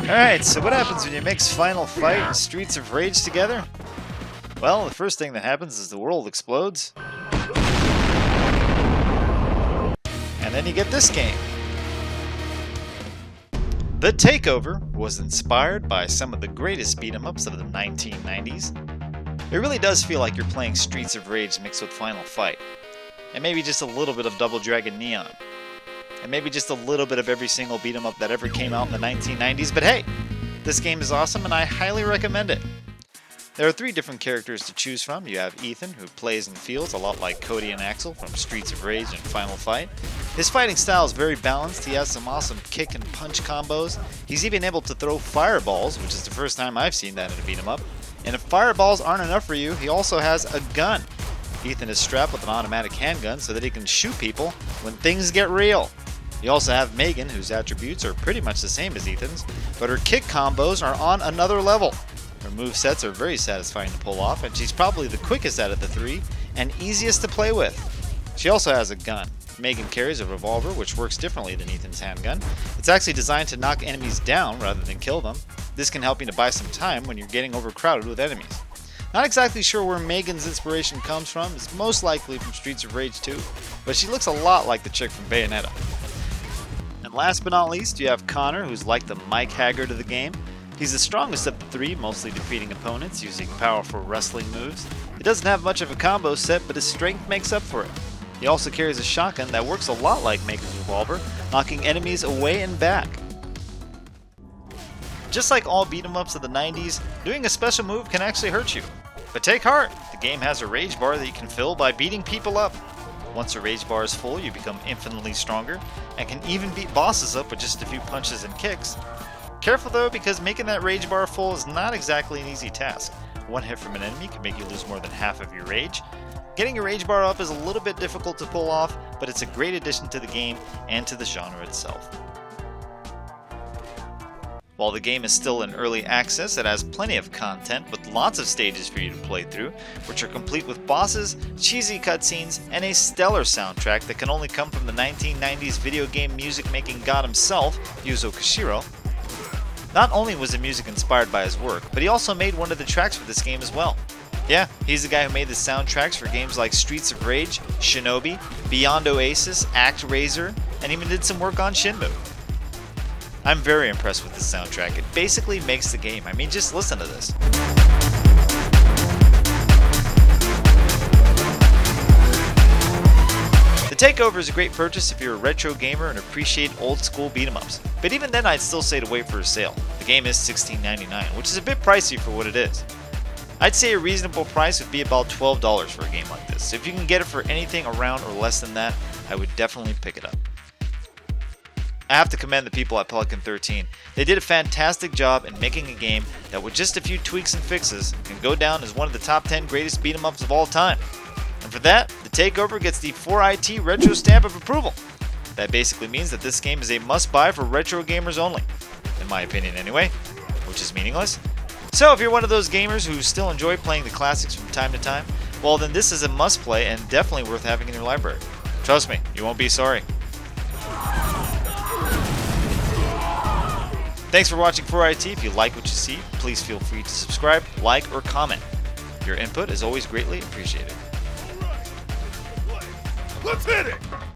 Alright, so what happens when you mix Final Fight and Streets of Rage together? Well, the first thing that happens is the world explodes. And then you get this game. The TakeOver was inspired by some of the greatest beat-em-ups of the 1990s. It really does feel like you're playing Streets of Rage mixed with Final Fight. And maybe just a little bit of Double Dragon Neon. And maybe just a little bit of every single beat-em-up that ever came out in the 1990s. But hey, this game is awesome and I highly recommend it. There are 3 different characters to choose from. You have Ethan, who plays and feels a lot like Cody and Axel from Streets of Rage and Final Fight. His fighting style is very balanced. He has some awesome kick and punch combos. He's even able to throw fireballs, which is the first time I've seen that in a beat-em-up. And if fireballs aren't enough for you, he also has a gun. Ethan is strapped with an automatic handgun so that he can shoot people when things get real. You also have Megan, whose attributes are pretty much the same as Ethan's, but her kick combos are on another level. Her movesets are very satisfying to pull off, and she's probably the quickest out of the 3 and easiest to play with. She also has a gun. Megan carries a revolver, which works differently than Ethan's handgun. It's actually designed to knock enemies down rather than kill them. This can help you to buy some time when you're getting overcrowded with enemies. Not exactly sure where Megan's inspiration comes from. It's most likely from Streets of Rage 2, but she looks a lot like the chick from Bayonetta. And last but not least, you have Connor, who's like the Mike Haggard of the game. He's the strongest of the 3, mostly defeating opponents using powerful wrestling moves. He doesn't have much of a combo set, but his strength makes up for it. He also carries a shotgun that works a lot like Megan's revolver, knocking enemies away and back. Just like all beat-em-ups of the 90s, doing a special move can actually hurt you. But take heart, the game has a rage bar that you can fill by beating people up. Once a rage bar is full, you become infinitely stronger, and can even beat bosses up with just a few punches and kicks. Careful though, because making that rage bar full is not exactly an easy task. One hit from an enemy can make you lose more than half of your rage. Getting your rage bar up is a little bit difficult to pull off, but it's a great addition to the game and to the genre itself. While the game is still in early access, it has plenty of content with lots of stages for you to play through, which are complete with bosses, cheesy cutscenes, and a stellar soundtrack that can only come from the 1990s video game music-making god himself, Yuzo Koshiro. Not only was the music inspired by his work, but he also made one of the tracks for this game as well. Yeah, he's the guy who made the soundtracks for games like Streets of Rage, Shinobi, Beyond Oasis, ActRaiser, and even did some work on Shenmue. I'm very impressed with this soundtrack. It basically makes the game. I mean, just listen to this. The TakeOver is a great purchase if you're a retro gamer and appreciate old school beat-em-ups. But even then, I'd still say to wait for a sale. The game is $16.99, which is a bit pricey for what it is. I'd say a reasonable price would be about $12 for a game like this. If you can get it for anything around or less than that, I would definitely pick it up. I have to commend the people at Pelican 13. They did a fantastic job in making a game that with just a few tweaks and fixes can go down as one of the top 10 greatest beat-em-ups of all time. And for that, the TakeOver gets the 4IT Retro stamp of approval. That basically means that this game is a must-buy for retro gamers only. In my opinion anyway, which is meaningless. So if you're one of those gamers who still enjoy playing the classics from time to time, well then this is a must-play and definitely worth having in your library. Trust me, you won't be sorry. Thanks for watching 4IT. If you like what you see, please feel free to subscribe, like, or comment. Your input is always greatly appreciated. Let's hit it!